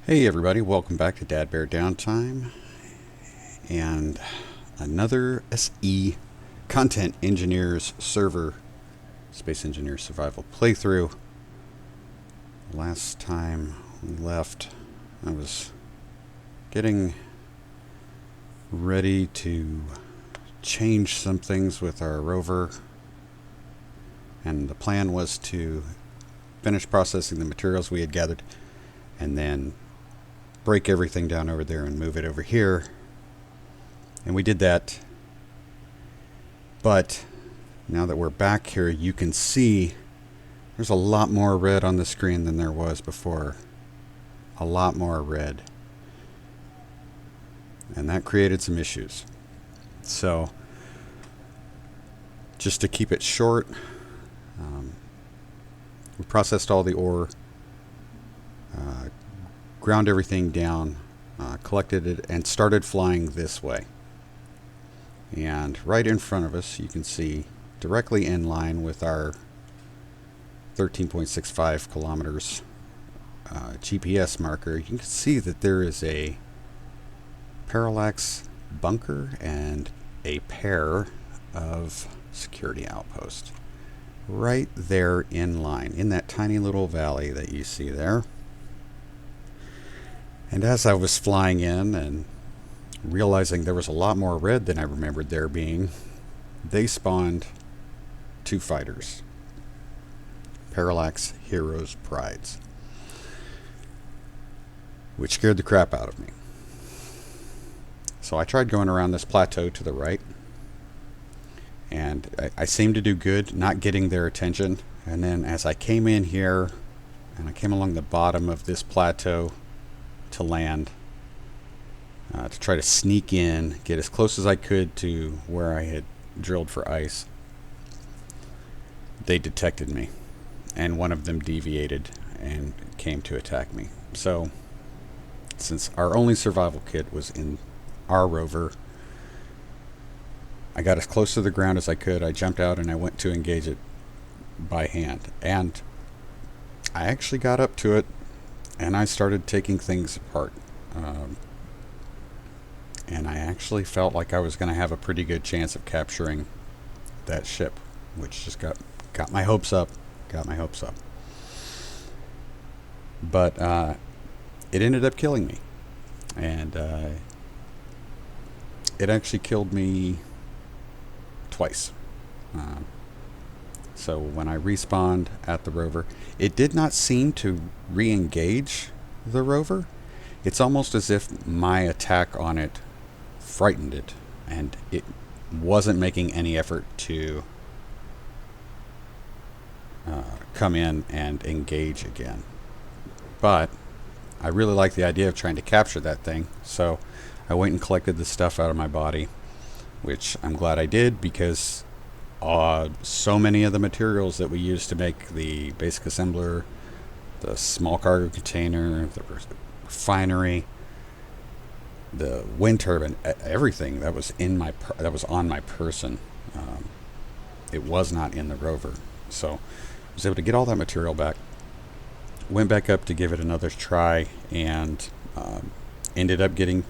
Hey everybody, welcome back to DADBEAR.Downtime and another SE Content Engineers server Space Engineer Survival playthrough. Last time we left, I was getting ready to change some things with our rover, and the plan was to finish processing the materials we had gathered and then break everything down over there and move it over here. And we did that. But now that we're back here, you can see there's a lot more red on the screen than there was before. A lot more red. And that created some issues. So just to keep it short, we processed all the ore, ground everything down, collected it, and started flying this way. And right in front of us, you can see directly in line with our 13.65 kilometers GPS marker, you can see that there is a parallax bunker and a pair of security outposts right there in line, in that tiny little valley that you see there. And as I was flying in and realizing there was a lot more red than I remembered there being, they spawned two fighters. Parallax Heroes Prides. Which scared the crap out of me. So I tried going around this plateau to the right. And I seemed to do good, not getting their attention. And then as I came in here, and I came along the bottom of this plateau to land, to try to sneak in, get as close as I could to where I had drilled for ice, they detected me, and one of them deviated and came to attack me. So since our only survival kit was in our rover, I got as close to the ground as I could. I jumped out and I went to engage it by hand, and I actually got up to it and I started taking things apart. And I actually felt like I was going to have a pretty good chance of capturing that ship, which just got my hopes up. But it ended up killing me. And it actually killed me twice. So when I respawned at the rover, it did not seem to re-engage the rover. It's almost as if my attack on it frightened it, and it wasn't making any effort to come in and engage again. But I really like the idea of trying to capture that thing, so I went and collected the stuff out of my body, which I'm glad I did, because so many of the materials that we used to make the basic assembler, the small cargo container, the refinery, the wind turbine, everything that was on my person, it was not in the rover. So I was able to get all that material back, went back up to give it another try, and ended up getting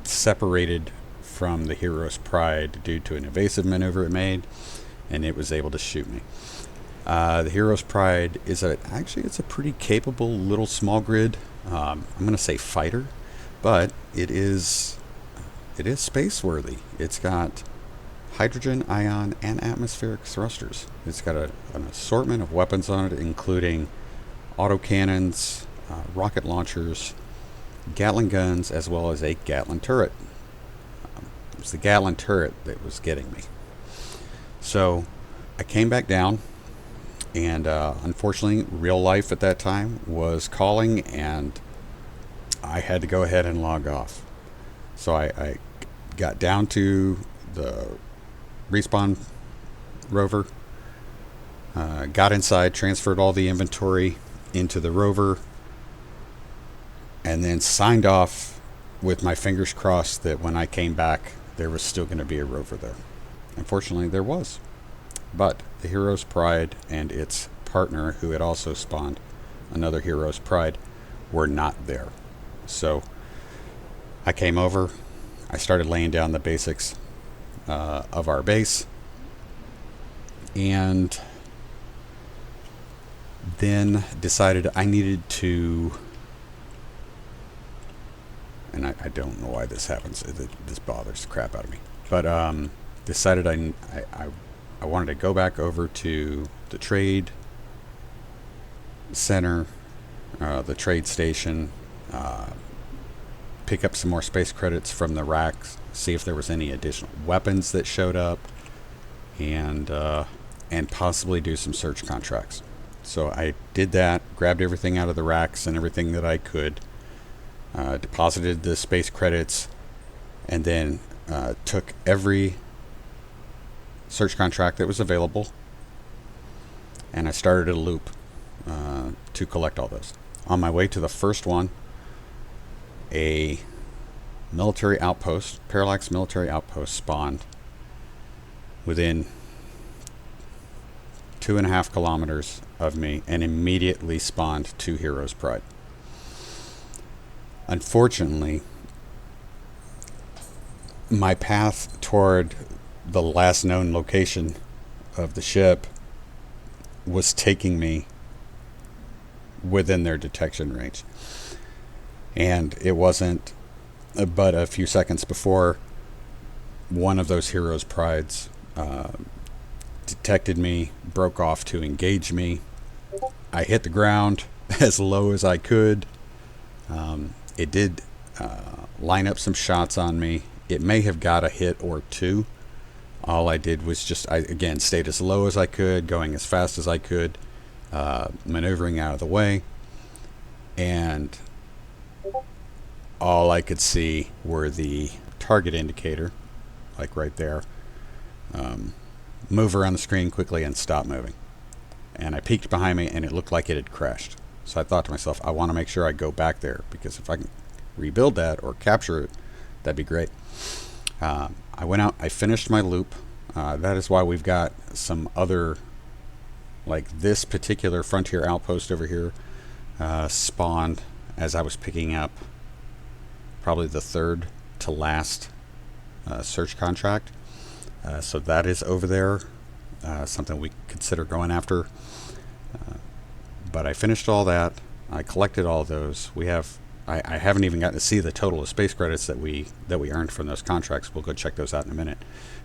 separated from the Hero's Pride due to an evasive maneuver it made, and it was able to shoot me. The Hero's Pride is it's a pretty capable little small grid. I'm going to say fighter, but it is space worthy. It's got hydrogen, ion, and atmospheric thrusters. It's got an assortment of weapons on it, including autocannons, rocket launchers, Gatling guns, as well as a Gatling turret. It was the Gatling turret that was getting me. So I came back down, and unfortunately real life at that time was calling, and I had to go ahead and log off. So I got down to the respawn rover, got inside, transferred all the inventory into the rover, and then signed off with my fingers crossed that when I came back there was still going to be a rover there. Unfortunately there was, but the Hero's Pride and its partner, who had also spawned another Hero's Pride, were not there. So I came over, I started laying down the basics of our base, and then decided I needed to, and I don't know why this happens, this bothers the crap out of me, but decided I wanted to go back over to the trade center, the trade station, pick up some more space credits from the racks, see if there was any additional weapons that showed up, and possibly do some search contracts. So I did that, grabbed everything out of the racks and everything that I could, deposited the space credits, and then took every search contract that was available, and I started a loop to collect all those. On my way to the first one, a military outpost, parallax military outpost, spawned within 2.5 kilometers of me and immediately spawned 2 Heroes Pride. Unfortunately, my path toward the last known location of the ship was taking me within their detection range. And it wasn't but a few seconds before one of those Heroes Prides detected me, broke off to engage me. I hit the ground as low as I could. It did line up some shots on me. It may have got a hit or two. All I did was just, again, stayed as low as I could, going as fast as I could, maneuvering out of the way. And all I could see were the target indicator, like right there, move around the screen quickly and stop moving. And I peeked behind me and it looked like it had crashed. So I thought to myself, I want to make sure I go back there, because if I can rebuild that or capture it, that'd be great. I went out, I finished my loop. That is why we've got some other, like this particular frontier outpost over here, spawned as I was picking up probably the third to last search contract. So that is over there, something we consider going after. But I finished all that. I collected all those. We have, I haven't even gotten to see the total of space credits that we earned from those contracts. We'll go check those out in a minute.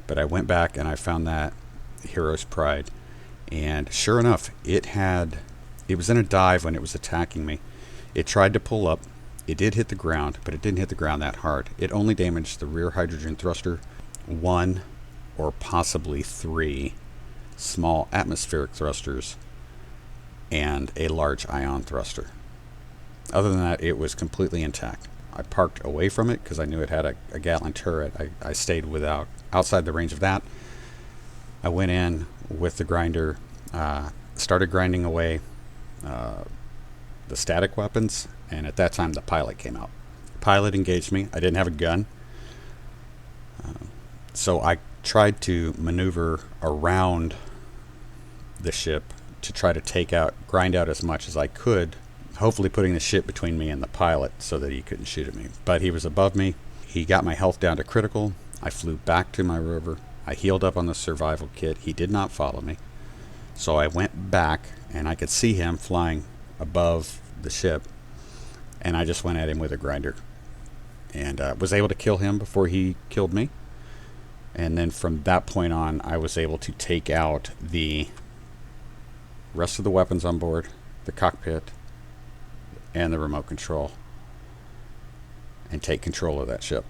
But I went back and I found that Heroes Pride, and sure enough, it was in a dive when it was attacking me. It tried to pull up. It did hit the ground, but it didn't hit the ground that hard. It only damaged the rear hydrogen thruster, 1 or possibly 3 small atmospheric thrusters, and a large ion thruster. Other than that, it was completely intact. I parked away from it because I knew it had a Gatling turret. I stayed outside the range of that. I went in with the grinder, started grinding away the static weapons, and at that time the pilot came out. Pilot engaged me. I didn't have a gun, so I tried to maneuver around the ship to try to grind out as much as I could, hopefully putting the ship between me and the pilot so that he couldn't shoot at me. But he was above me. He got my health down to critical. I flew back to my rover. I healed up on the survival kit. He did not follow me. So I went back, and I could see him flying above the ship, and I just went at him with a grinder, and was able to kill him before he killed me. And then from that point on, I was able to take out the rest of the weapons on board, the cockpit, and the remote control, and take control of that ship.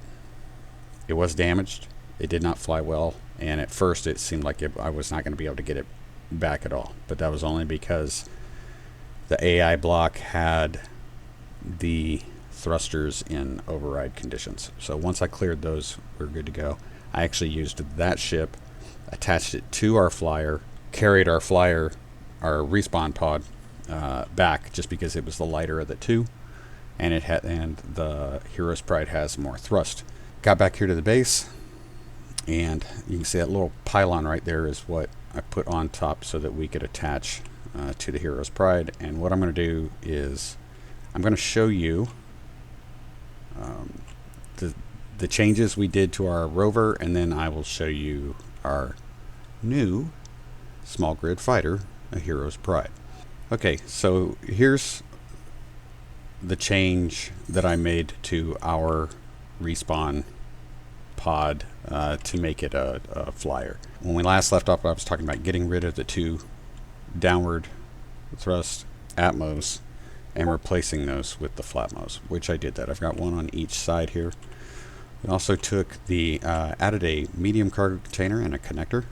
It was damaged. It did not fly well, and at first it seemed like I was not going to be able to get it back at all. But that was only because the AI block had the thrusters in override conditions. So once I cleared those, we're good to go. I actually used that ship, attached it to our flyer, carried our flyer, our respawn pod, back just because it was the lighter of the two, and the Heroes Pride has more thrust. Got back here to the base, and you can see that little pylon right there is what I put on top so that we could attach to the Heroes Pride. And what I'm going to do is I'm going to show you the changes we did to our rover, and then I will show you our new small grid fighter, a Hero's Pride. Okay, so here's the change that I made to our respawn pod to make it a flyer. When we last left off, I was talking about getting rid of the 2 downward thrust Atmos and replacing those with the flatmos, which I did that. I've got one on each side here. We also took added a medium cargo container and a connector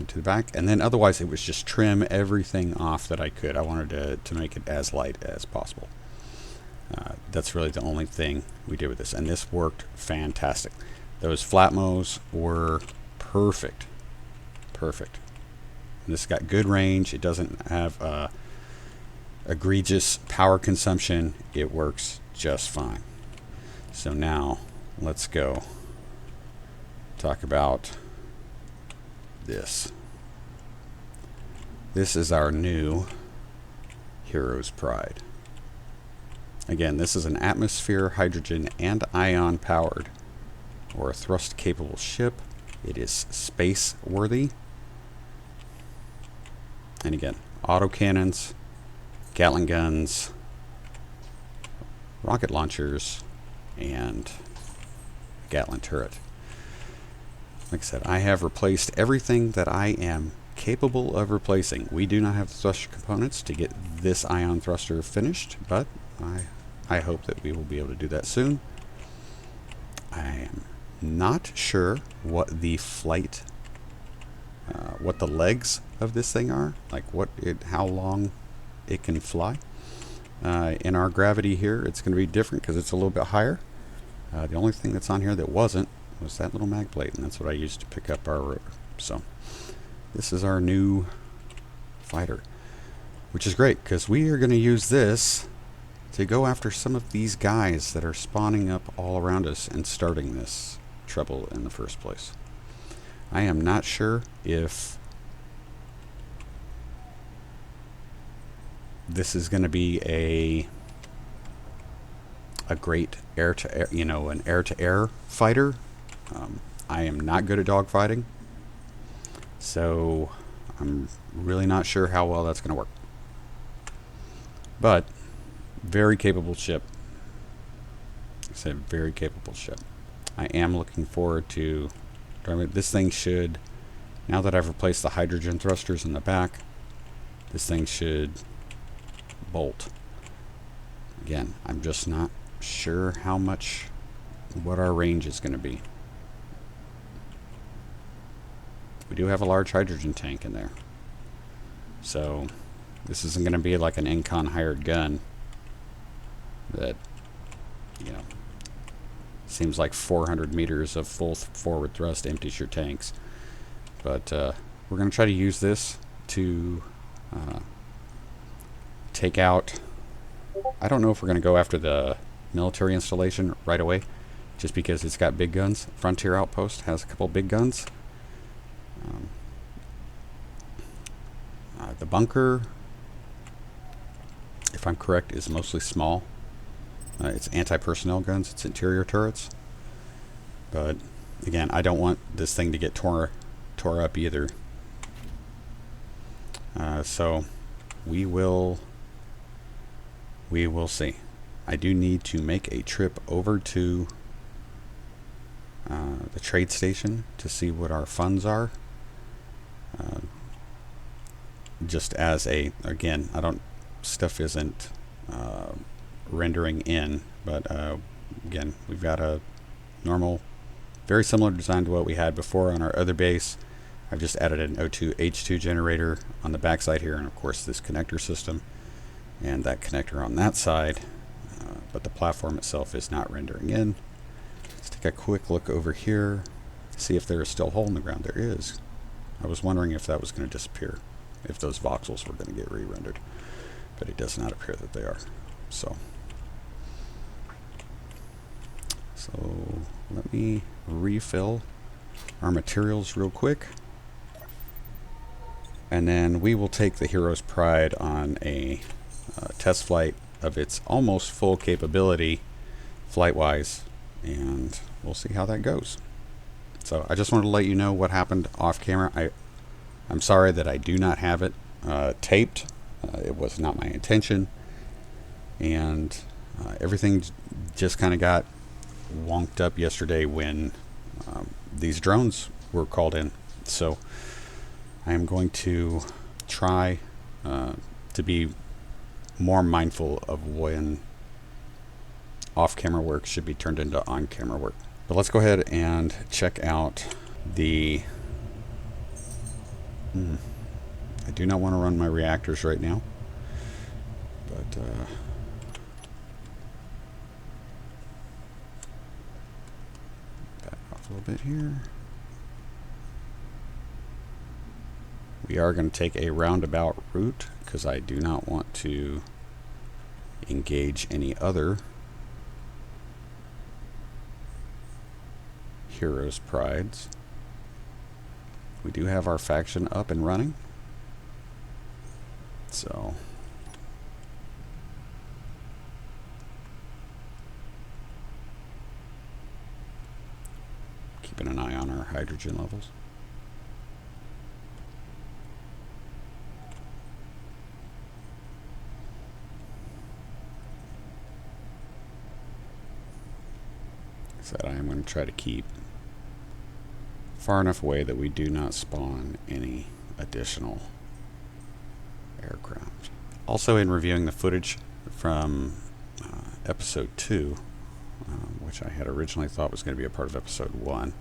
to the back, and then otherwise it was just trim everything off that I could. I wanted to make it as light as possible. That's really the only thing we did with this, and this worked fantastic. Those flatmos were perfect. And this got good range. It doesn't have egregious power consumption. It works just fine. So now let's go talk about this. This is our new Hero's Pride. Again, this is an atmosphere, hydrogen, and ion powered, or a thrust capable ship. It is space worthy. And again, autocannons, Gatling guns, rocket launchers, and Gatling turret. Like I said, I have replaced everything that I am capable of replacing. We do not have the thruster components to get this ion thruster finished, but I hope that we will be able to do that soon. I am not sure what the flight, what the legs of this thing are, like how long it can fly. In our gravity here, it's going to be different because it's a little bit higher. The only thing that's on here that wasn't was that little mag plate, and that's what I used to pick up our rotor. So this is our new fighter, which is great because we are going to use this to go after some of these guys that are spawning up all around us and starting this trouble in the first place. I am not sure if this is going to be a great air-to-air, an air-to-air fighter. I am not good at dogfighting, so I'm really not sure how well that's going to work. But very capable ship. It's a very capable ship. I am looking forward to this thing. Should, now that I've replaced the hydrogen thrusters in the back, this thing should bolt. Again, I'm just not sure what our range is going to be. We do have a large hydrogen tank in there, so this isn't going to be like an Incon hired gun that seems like 400 meters of full forward thrust empties your tanks. But we're going to try to use this to take out, I don't know if we're going to go after the military installation right away, just because it's got big guns. Frontier Outpost has a couple big guns. The bunker, if I'm correct, is mostly small. It's anti-personnel guns, it's interior turrets. But again, I don't want this thing to get tore up either. So we will see. I do need to make a trip over to the trade station to see what our funds are. Just as again, stuff isn't rendering in, but again, we've got a normal, very similar design to what we had before on our other base. I've just added an O2 H2 generator on the back side here, and of course this connector system and that connector on that side, but the platform itself is not rendering in. Let's take a quick look over here, see if there is still a hole in the ground. There is. I was wondering if that was going to disappear, if those voxels were going to get re-rendered, but it does not appear that they are. So let me refill our materials real quick, and then we will take the Hero's Pride on a test flight of its almost full capability flight-wise, and we'll see how that goes. So I just wanted to let you know what happened off camera. I'm sorry that I do not have it taped. It was not my intention, and everything just kind of got wonked up yesterday when these drones were called in. So I am going to try to be more mindful of when off-camera work should be turned into on-camera work. But let's go ahead and check out the... I do not want to run my reactors right now, but back off a little bit here. We are going to take a roundabout route because I do not want to engage any other Heroes Prides. We do have our faction up and running, so keeping an eye on our hydrogen levels. That I am going to try to keep far enough away that we do not spawn any additional aircraft. Also, in reviewing the footage from episode 2, which I had originally thought was going to be a part of episode 1,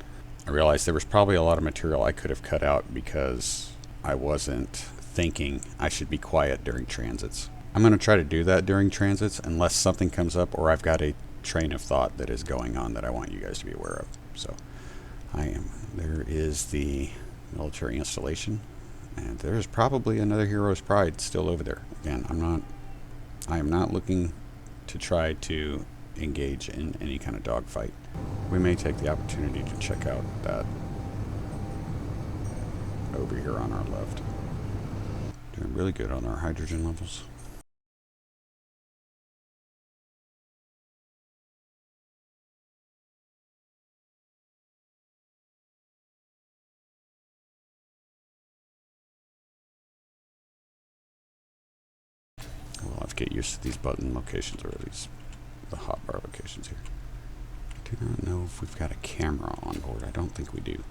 I realized there was probably a lot of material I could have cut out because I wasn't thinking I should be quiet during transits. I'm going to try to do that during transits unless something comes up or I've got a train of thought that is going on that I want you guys to be aware of. So there is the military installation, and there's probably another Heroes Pride still over there. Again, I am not looking to try to engage in any kind of dogfight. We may take the opportunity to check out that over here on our left. Doing really good on our hydrogen levels. We'll have to get used to these button locations, or the hotbar locations here. I do not know if we've got a camera on board. I don't think we do.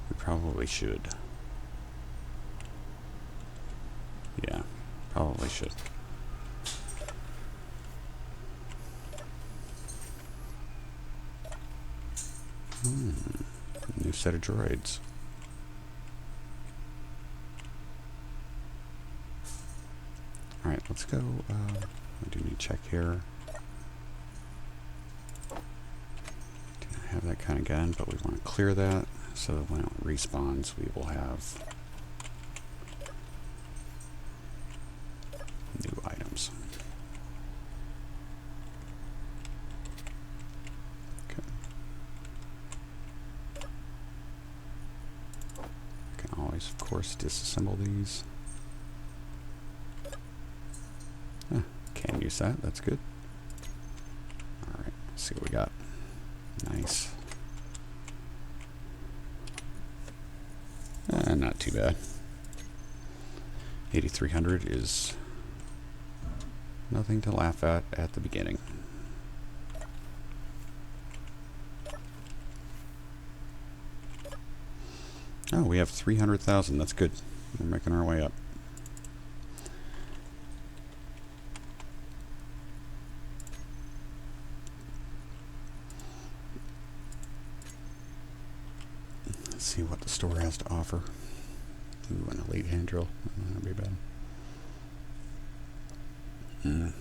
We probably should. Yeah, probably should. New set of droids. Alright, let's go. I do need to check here. Do not have that kind of gun, but we want to clear that so that when it respawns, we will have new items. Okay. Can always, of course, disassemble these. Can use that, that's good. Alright, let's see what we got. Nice. Not too bad. 8300 is nothing to laugh at the beginning. Oh, we have 300,000, that's good. We're making our way up. See what the store has to offer. Ooh, an elite hand drill. That'd be bad.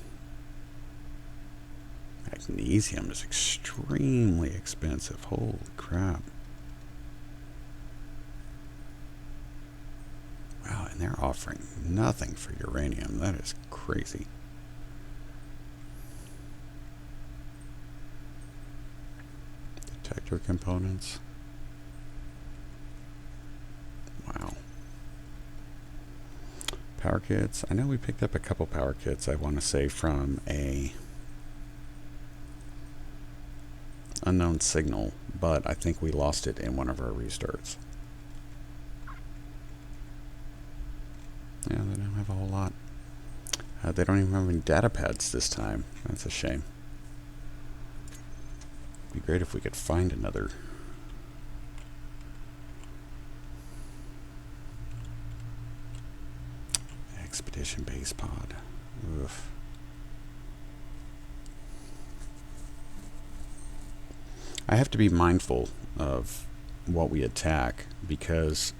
Magnesium is extremely expensive. Holy crap. Wow, and they're offering nothing for uranium. That is crazy. Detector components. power kits. I know we picked up a couple power kits, I want to say, from a unknown signal, but I think we lost it in one of our restarts. Yeah, they don't have a whole lot. They don't even have any data pads this time. That's a shame. It'd be great if we could find another. Expedition base pod. Oof. I have to be mindful of what we attack because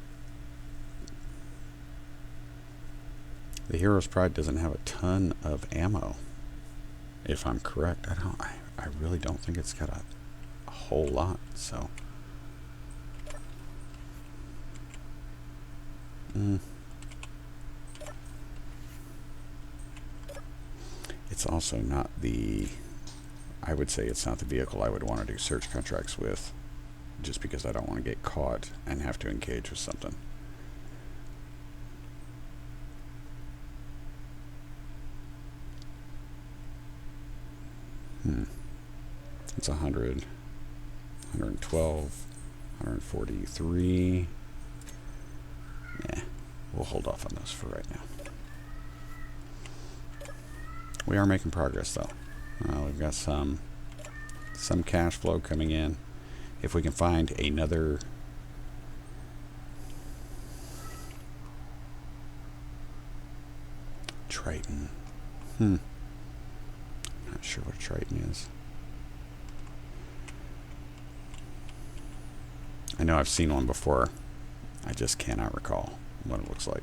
the Hero's Pride doesn't have a ton of ammo, if I'm correct. I really don't think it's got a whole lot, so. It's also not the, I would say it's not the vehicle I would want to do search contracts with, just because I don't want to get caught and have to engage with something. It's 100, 112, 143. Yeah, we'll hold off on those for right now. We are making progress though. We've got some cash flow coming in. If we can find another Triton. Not sure what a Triton is. I know I've seen one before. I just cannot recall what it looks like.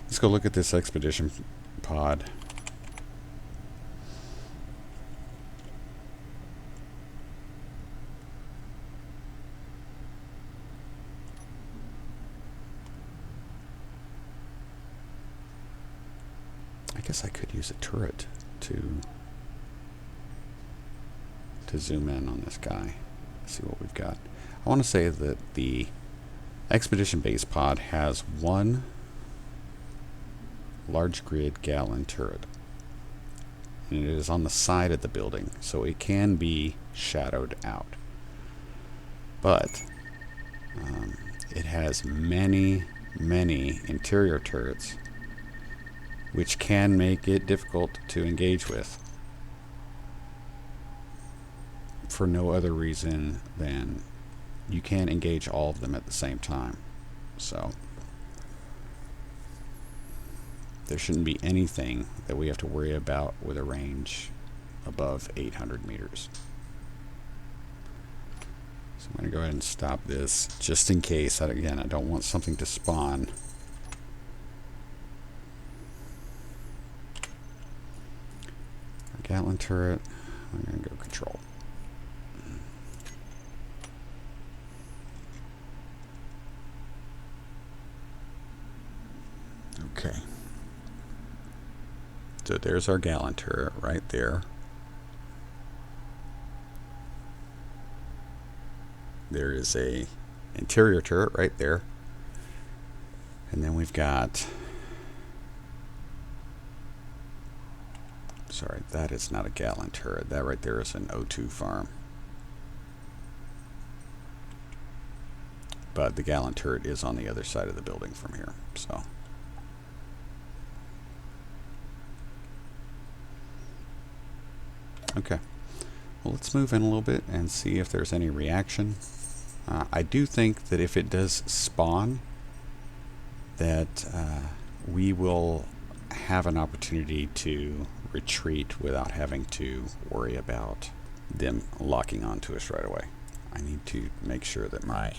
Let's go look at this expedition pod. I guess I could use a turret to zoom in on this guy. See what we've got. I want to say that the expedition base pod has one large grid gallon turret, and it is on the side of the building, so it can be shadowed out. But it has many interior turrets, which can make it difficult to engage with, for no other reason than you can't engage all of them at the same time. So there shouldn't be anything that we have to worry about with a range above 800 meters. So I'm going to go ahead and stop this just in case. Again, I don't want something to spawn. Gatling turret. I'm going to go control. Okay. So there's our Gatling turret right there. There is a interior turret right there. And then we've got, sorry, that is not a Gatling turret. That right there is an O2 farm. But the Gatling turret is on the other side of the building from here. So okay, well, let's move in a little bit and see if there's any reaction. I do think that if it does spawn, that we will have an opportunity to retreat without having to worry about them locking onto us right away. I need to make sure that my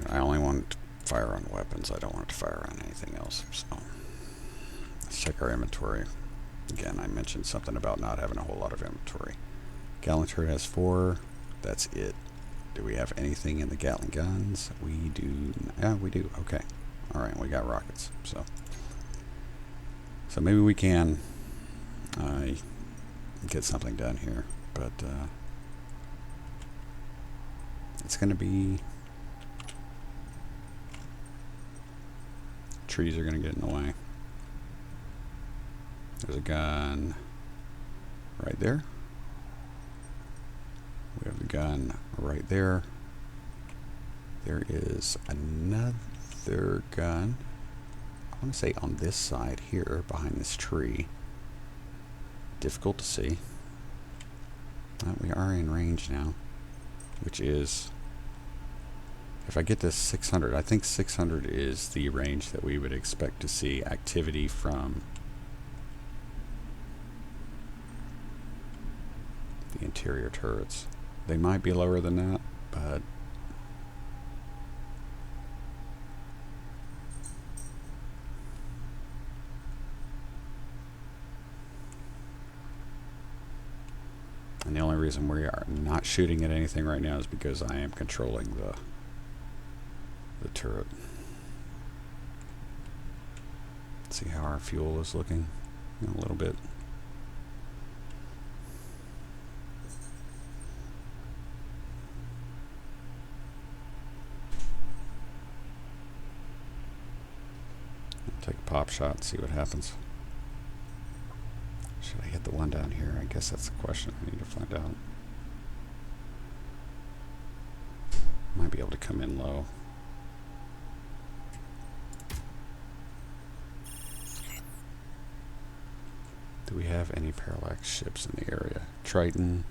I only want to fire on weapons. I don't want to fire on anything else. So let's check our inventory. Again, I mentioned something about not having a whole lot of inventory. Gatling turret has 4. That's it. Do we have anything in the Gatling guns? We do. Yeah, we do. Okay. All right. We got rockets. So maybe we can get something done here. But It's going to be... trees are going to get in the way. There's a gun right there. We have the gun right there. There is another gun. I want to say on this side here, behind this tree. Difficult to see. We are in range now, which is, if I get to 600, I think 600 is the range that we would expect to see activity from the interior turrets. They might be lower than that, but and the only reason we are not shooting at anything right now is because I am controlling the turret. Let's see how our fuel is looking in a little bit. Take a pop shot and see what happens. Should I hit the one down here? I guess that's the question I need to find out. Might be able to come in low. Do we have any parallax ships in the area? Triton.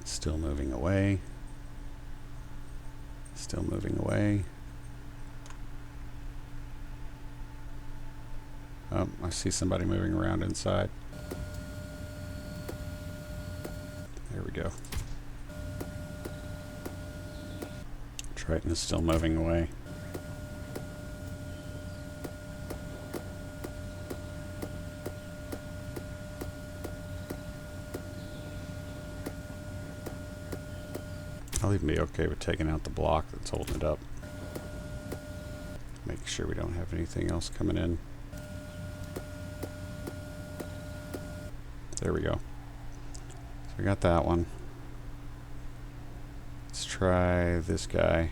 Still moving away. Still moving away. Oh, I see somebody moving around inside. There we go. Triton is still moving away. I'll even be okay with taking out the block that's holding it up. Make sure we don't have anything else coming in. There we go. So we got that one. Let's try this guy.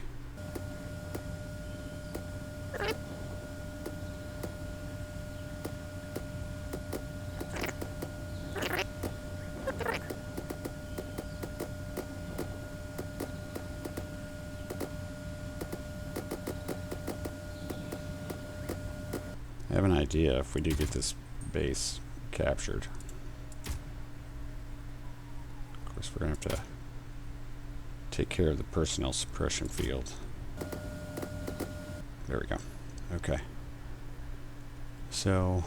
I have an idea if we do get this base captured. We're going to have to take care of the personnel suppression field. There we go. Okay. So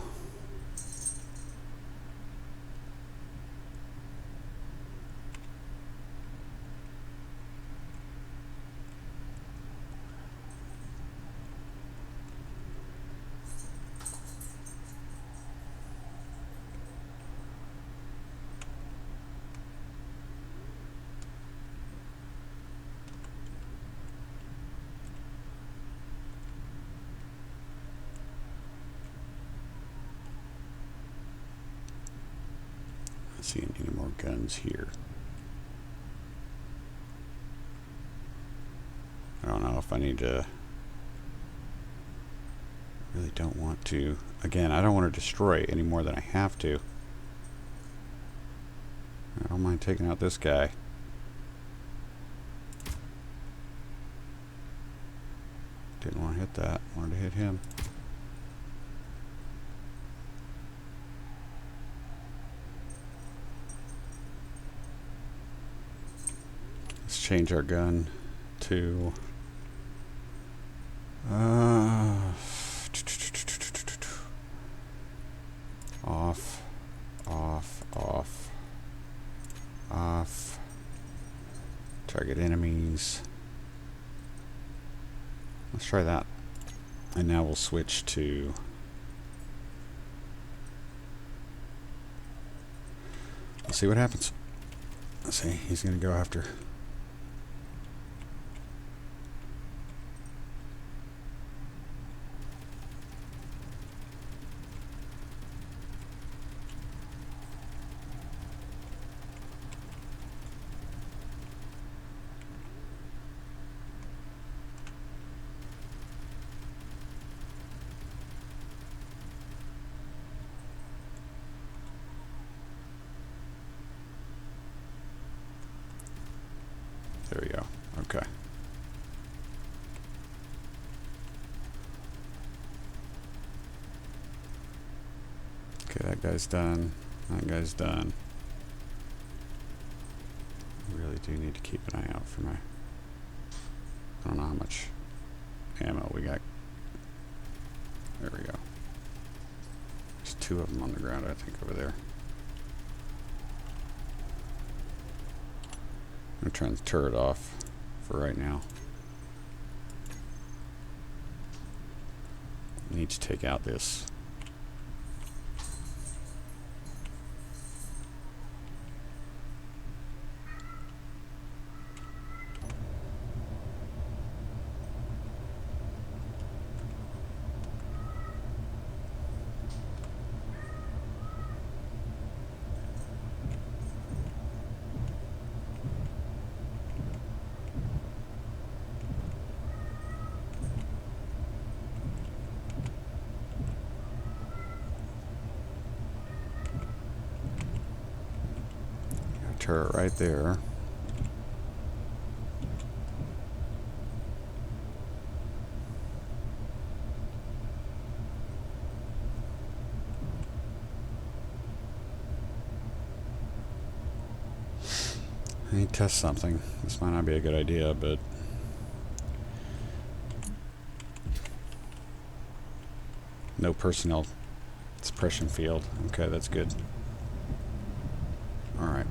seeing any more guns here. I don't know if I need to. Really don't want to. Again, I don't want to destroy any more than I have to. I don't mind taking out this guy. Didn't want to hit that. Wanted to hit him. Change our gun to off, off, off, off, target enemies. Let's try that. And now we'll switch to let's see what happens. Let's see, he's gonna go after Okay, that guy's done. That guy's done. I really do need to keep an eye out for my... I don't know how much ammo we got. There we go. There's 2 of them on the ground, I think, over there. I'm going to turn the turret off for right now. I need to take out this. Turret right there. I need to test something. This might not be a good idea, but no personnel suppression field. Okay, that's good. All right.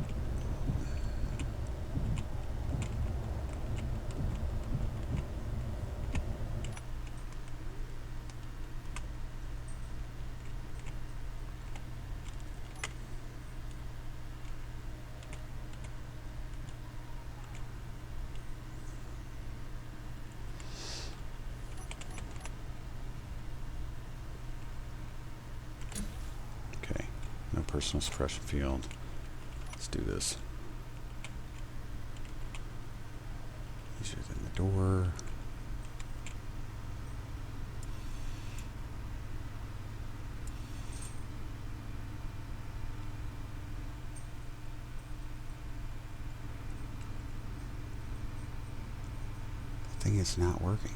No personal suppression field. Let's do this. Easier than the door. The thing is not working.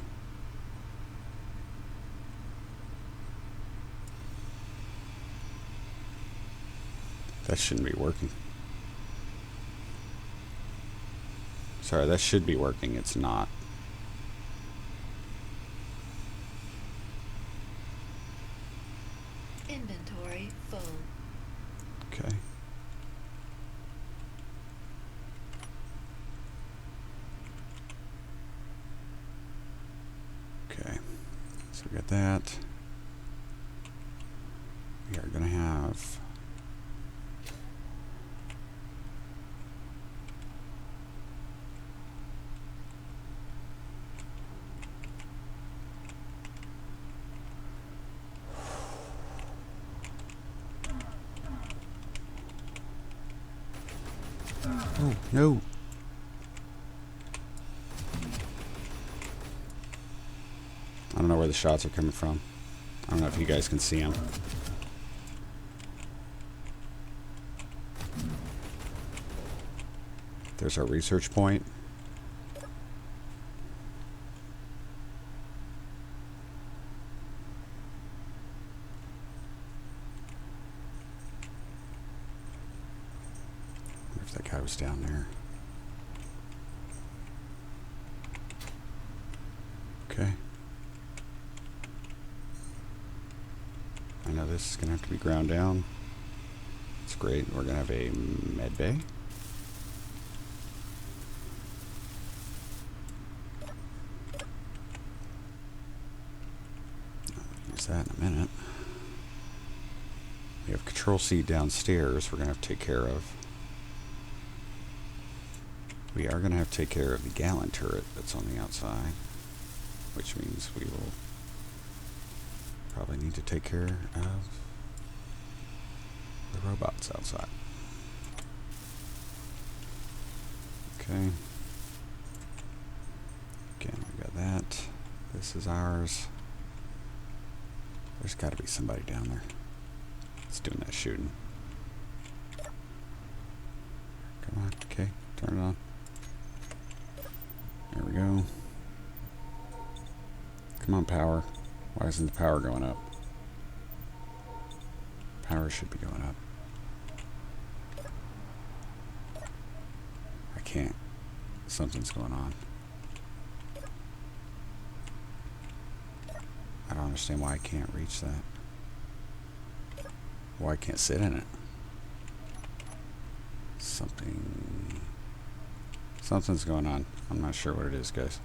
That shouldn't be working. Sorry, that should be working. It's not. Inventory full. Okay. Okay. So we got that. We are going to have... Oh, no. I don't know where the shots are coming from. I don't know if you guys can see them. There's our research point. If that guy was down there. Okay. I know this is going to have to be ground down. That's great. We're going to have a med bay. I'll use that in a minute. We have Control C downstairs we're going to have to take care of. We are going to have to take care of the gallon turret that's on the outside, which means we will probably need to take care of the robots outside. Okay. Again, we got that. This is ours. There's got to be somebody down there that's doing that shooting. Come on. Okay, turn it on. There we go. Come on, power. Why isn't the power going up? Power power should be going up. I can't. Something's going on. I don't understand why I can't reach that. Why I can't sit in it. Something's going on. I'm not sure what it is, guys.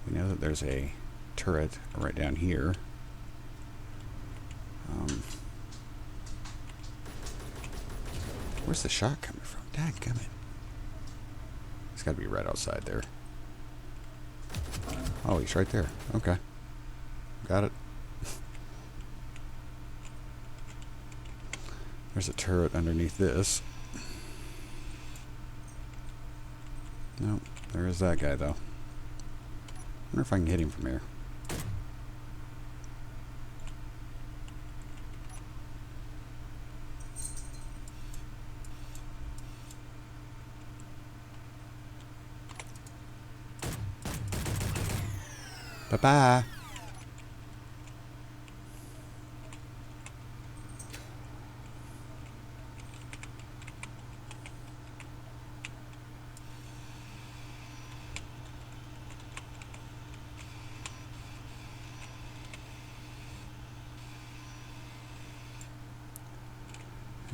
We know that there's a turret right down here. Where's the shot coming from? Dadgummit. It's got to be right outside there. Oh, he's right there. Okay. Got it. There's a turret underneath this. Nope. There is that guy, though. I wonder if I can hit him from here. Bye-bye.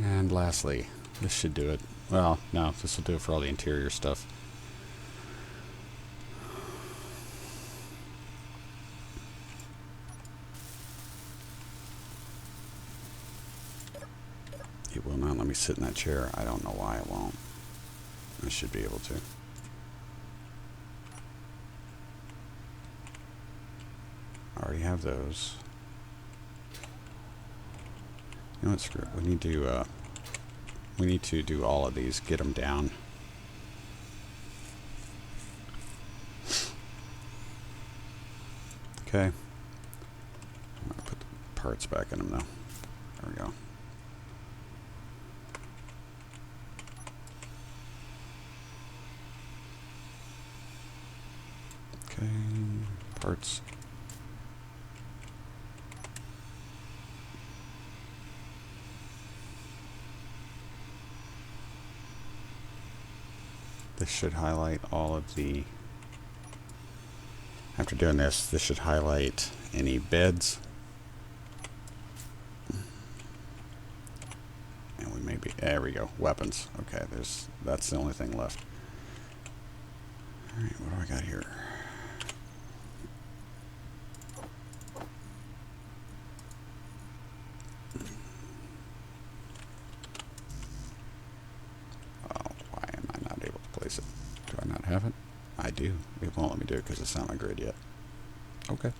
And lastly, this should do it. Well, no, this will do it for all the interior stuff. It will not let me sit in that chair. I don't know why it won't. I should be able to. I already have those. You know what? Screw it. We need to do all of these. Get them down. Okay. I'm gonna put the parts back in them now. There we go. Okay. Parts. This should highlight all of the... After doing this should highlight any beds. And we may be... There we go. Weapons. Okay, that's the only thing left. Alright, what do I got here? Do I not have it? I do. It won't let me do it because it's not on my grid yet. Okay.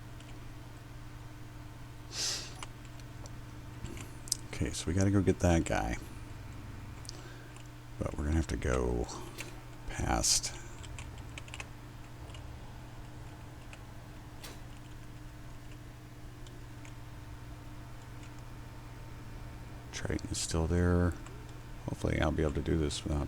Okay, so we got to go get that guy. But we're going to have to go past... Triton is still there. Hopefully I'll be able to do this without...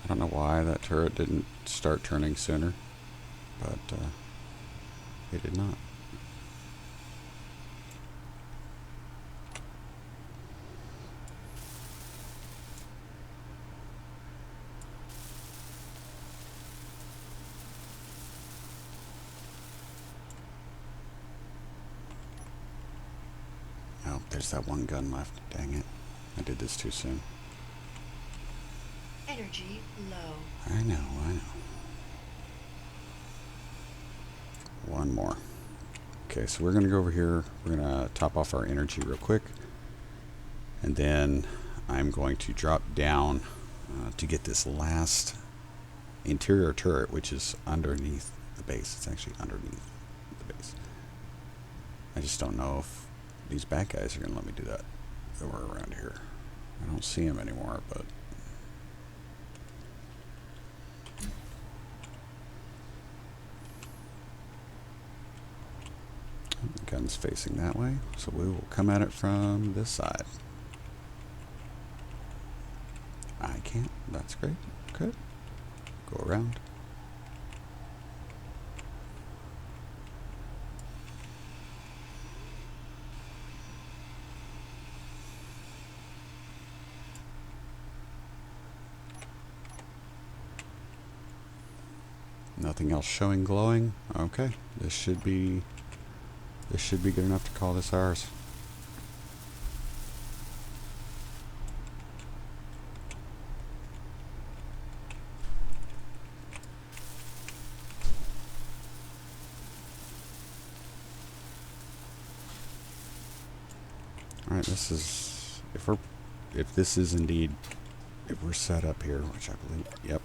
I don't know why that turret didn't start turning sooner, but it did not. Oh, there's that one gun left. Dang it. I did this too soon. Energy low. I know. One more. Okay, so we're going to go over here. We're going to top off our energy real quick. And then I'm going to drop down to get this last interior turret, which is underneath the base. It's actually underneath the base. I just don't know if these bad guys are going to let me do that. They were around here. I don't see them anymore, but... The gun's facing that way, so we will come at it from this side. I can't. That's great. Okay. Go around. Nothing else showing glowing. Okay. This should be good enough to call this ours. All right, this is if this is indeed if we're set up here, which I believe. Yep.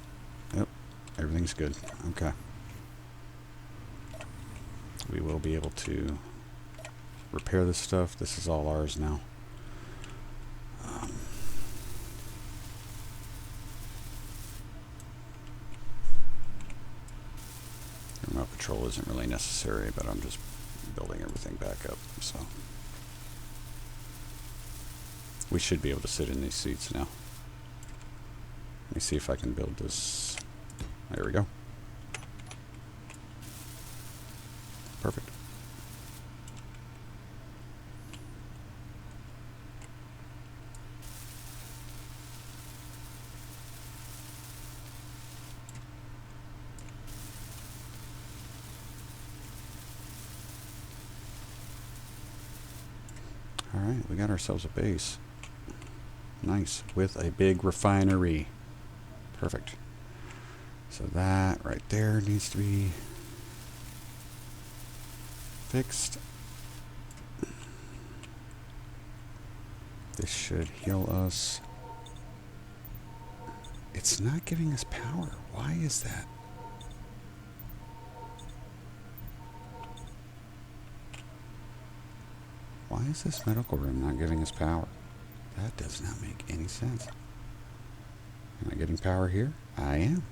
Everything's good. Okay. We will be able to repair this stuff. This is all ours now. Remote control isn't really necessary, but I'm just building everything back up. So we should be able to sit in these seats now. Let me see if I can build this. There we go. Perfect. All right, we got ourselves a base. Nice, with a big refinery. Perfect. So that right there needs to be fixed. This should heal us. It's not giving us power. Why is that? Why is this medical room not giving us power? That does not make any sense. Am I getting power here? I am.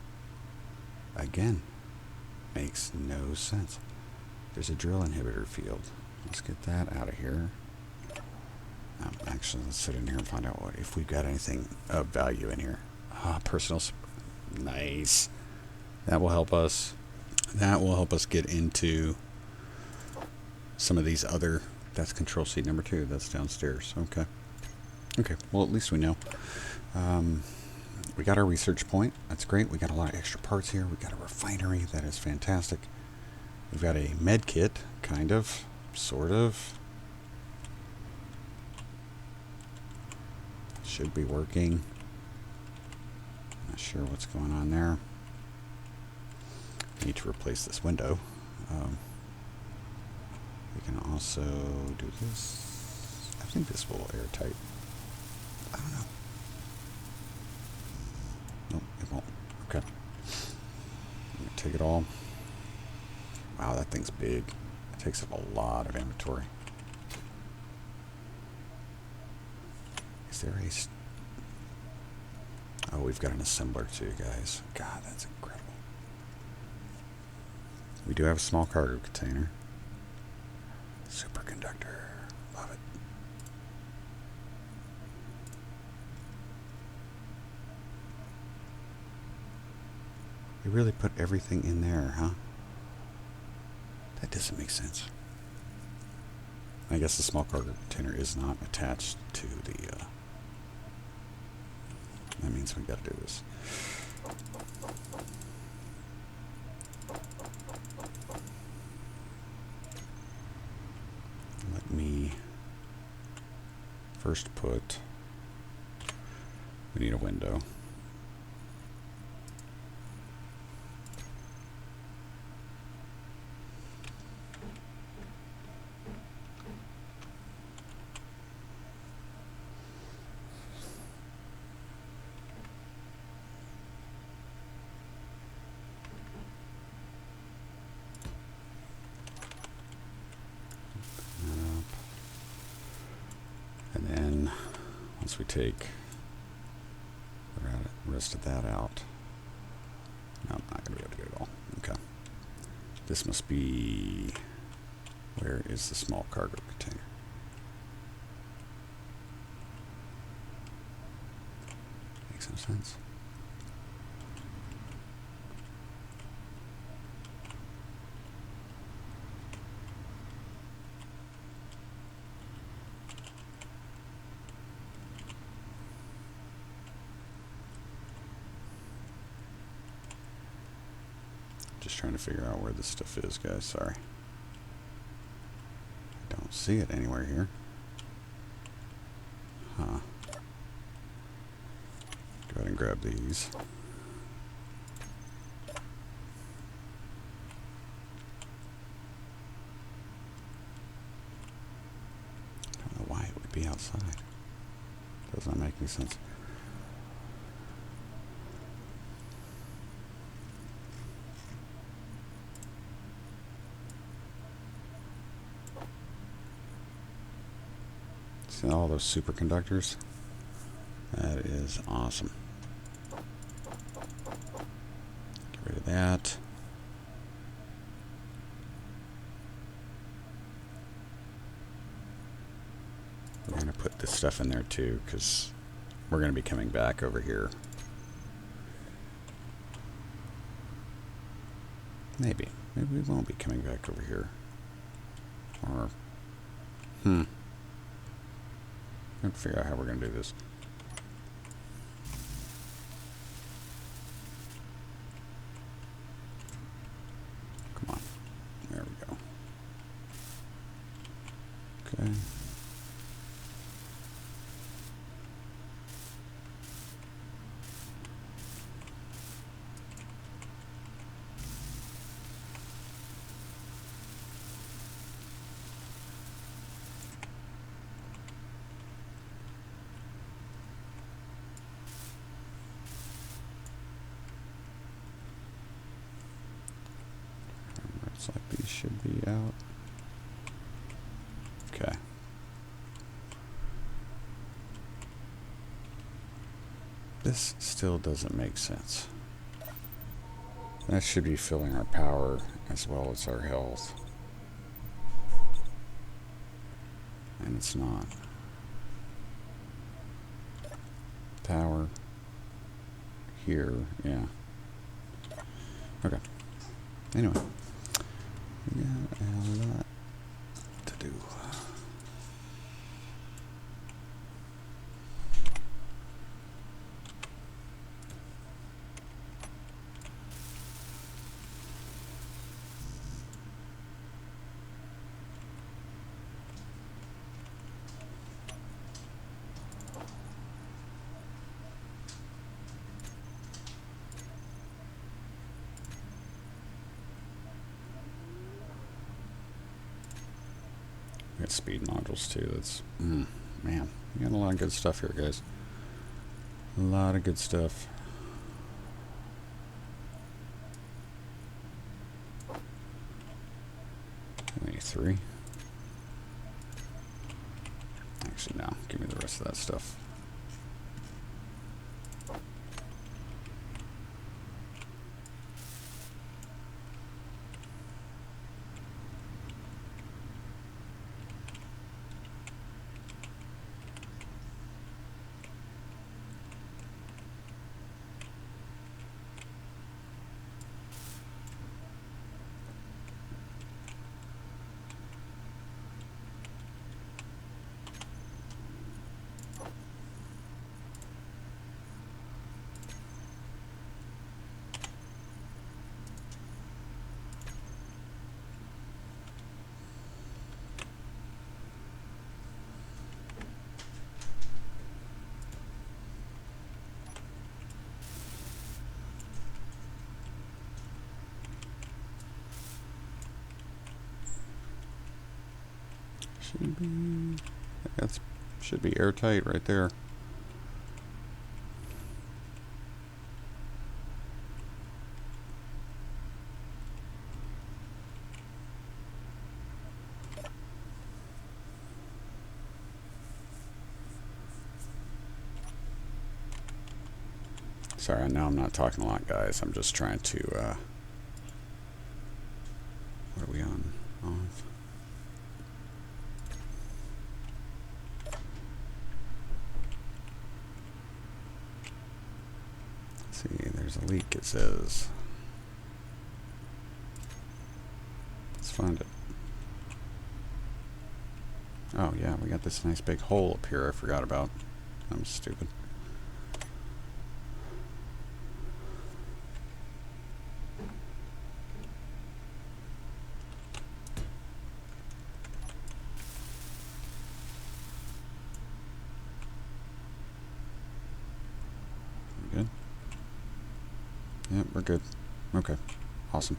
Again, makes no sense. There's a drill inhibitor field. Let's get that out of here. Actually, let's sit in here and find out if we've got anything of value in here. Personal. Nice. That will help us. That will help us get into some of these other. That's control seat number 2. That's downstairs. Okay. Okay. Well, at least we know. We got our research point. That's great. We got a lot of extra parts here. We got a refinery. That is fantastic. We've got a med kit, kind of, sort of. Should be working. Not sure what's going on there. Need to replace this window. We can also do this. I think this will airtight. I don't know. Nope, it won't. Okay. I'm gonna take it all. Wow, that thing's big. It takes up a lot of inventory. Is there a... Oh, we've got an assembler too, guys. God, that's incredible. We do have a small cargo container. Superconductor. Love it. You really put everything in there, huh? That doesn't make sense. I guess the small cargo container is not attached to the... that means we gotta do this. Let me first put... We need a window. And then once we take the rest of that out, no, I'm not going to be able to get it all. Okay. This must be, where is the small cargo container? Makes no sense. just trying to figure out where this stuff is, guys. Sorry. I don't see it anywhere here. Huh. Go ahead and grab these. I don't know why it would be outside. Does not make any sense. See all those superconductors? That is awesome. Get rid of that. We're going to put this stuff in there too, because we're going to be coming back over here. Maybe. Maybe we won't be coming back over here. Or, I have to figure out how we're going to do this. Come on. There we go. Okay. Looks like these should be out. Okay. This still doesn't make sense. That should be filling our power as well as our health. And it's not. Power. Here, yeah. Okay. Anyway. We got a lot to do. We got speed modules too. That's man, we got a lot of good stuff here, guys. A lot of good stuff. Only 3. Actually, no. Give me the rest of that stuff. Should be airtight right there. Sorry, I know I'm not talking a lot, guys. I'm just trying to what are we on? Off. See, there's a leak, it says. Let's find it. Oh yeah, we got this nice big hole up here I forgot about. I'm stupid. Good. Yeah, we're good. Okay. Awesome.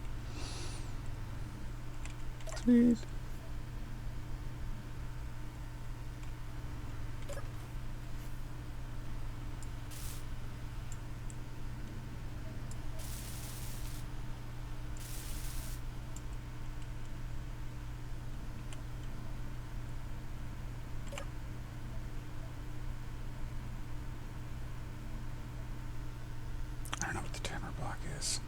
Sweet. I don't know what the timer block is.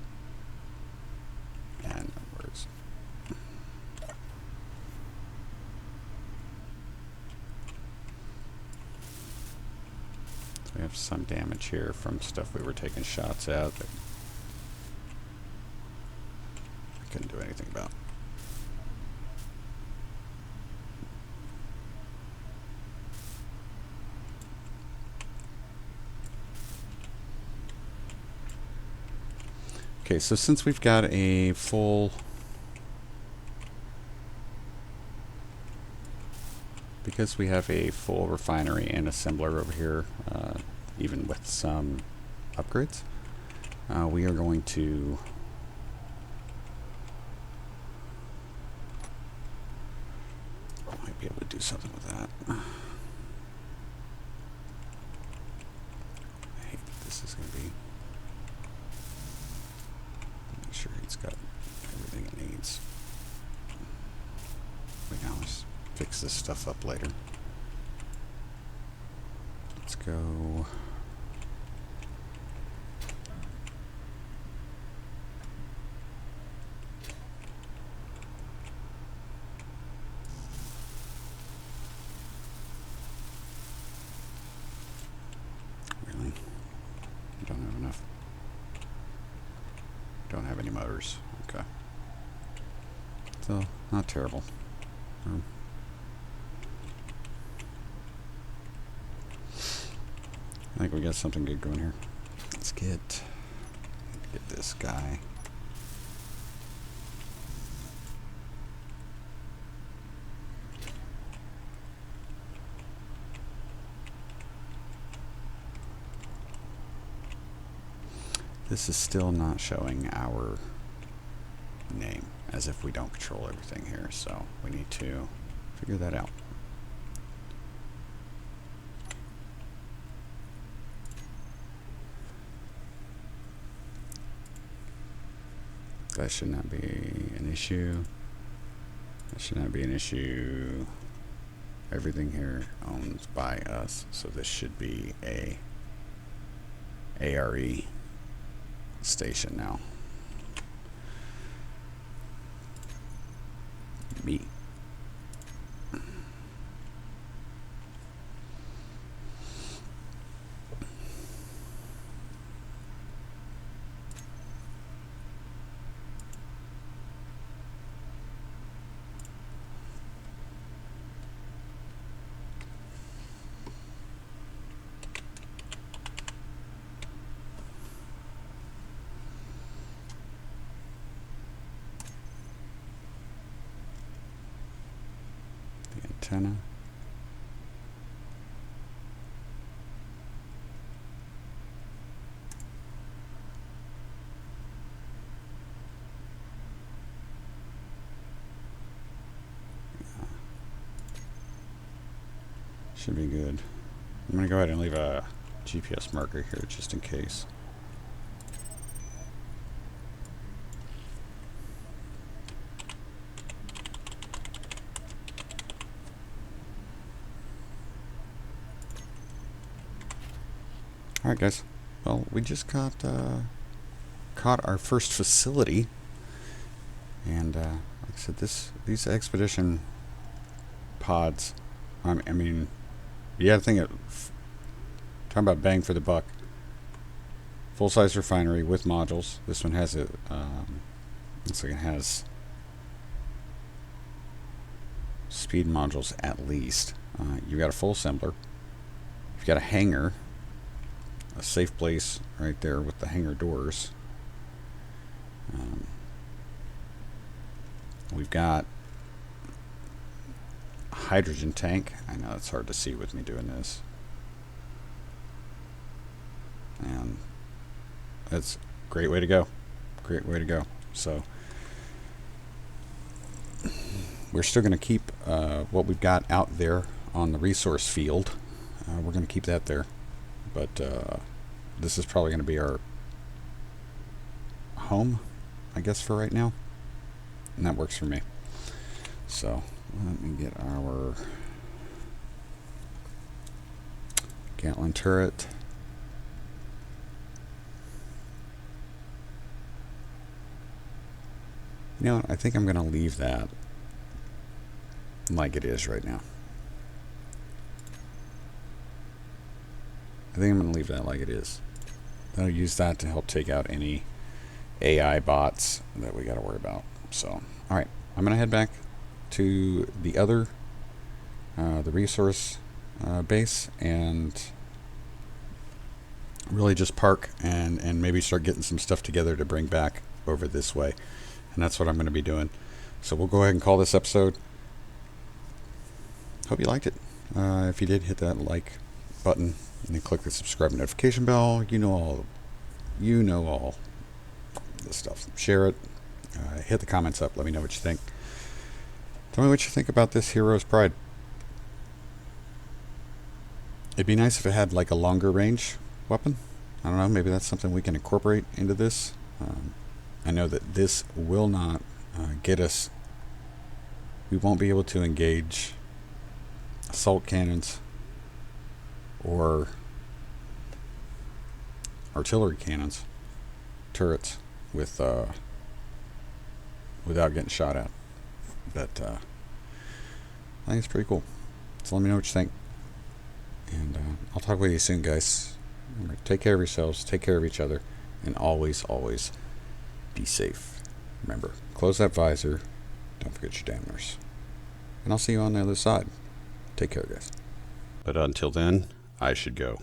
And numbers. So we have some damage here from stuff we were taking shots at that I couldn't do anything about. Okay, so since we've got a full, because we have a full refinery and assembler over here, even with some upgrades, we are going to might be able to do something with that. I hate that this is going to be. Make sure it's got everything it needs. We can always fix this stuff up later. Let's go. Really? Don't have enough. Don't have any motors. Okay. So, not terrible. I think we got something good going here. Let's get this guy. This is still not showing our name, as if we don't control everything here, so we need to figure that out. That should not be an issue. That should not be an issue. Everything here owns by us, so this should be a ARE station now. Me. Antenna. Should be good. I'm going to go ahead and leave a GPS marker here just in case. Alright guys, well we just caught our first facility, and like I said, these expedition pods, I mean, you gotta think of, talking about bang for the buck. Full-size refinery with modules. This one has a, looks like it has speed modules at least. You got a full assembler. You've got a hangar. A safe place right there with the hangar doors. We've got a hydrogen tank. I know it's hard to see with me doing this. And That's a great way to go. Great way to go. So we're still going to keep what we've got out there on the resource field. We're going to keep that there. But this is probably going to be our home, I guess, for right now. And that works for me. So let me get our Gatling turret. You know what? I think I'm going to leave that like it is right now. I think I'm going to leave that like it is. I'll use that to help take out any AI bots that we got to worry about. So, all right, I'm going to head back to the other, the resource base, and really just park and maybe start getting some stuff together to bring back over this way. And that's what I'm going to be doing. So we'll go ahead and call this episode. Hope you liked it. If you did, hit that like button and then click the subscribe notification bell. You know all this stuff. Share it. Hit the comments up. Let me know what you think. Tell me what you think about this Hero's Pride. It'd be nice if it had like a longer range weapon. I don't know. Maybe that's something we can incorporate into this. I know that this will not get us. We won't be able to engage assault cannons or artillery cannons, turrets, with without getting shot at. But I think it's pretty cool. So let me know what you think, and I'll talk with you soon, guys. Remember, take care of yourselves, take care of each other, and always be safe. Remember, close that visor, don't forget your damners, and I'll see you on the other side. Take care, guys. But until then, I should go.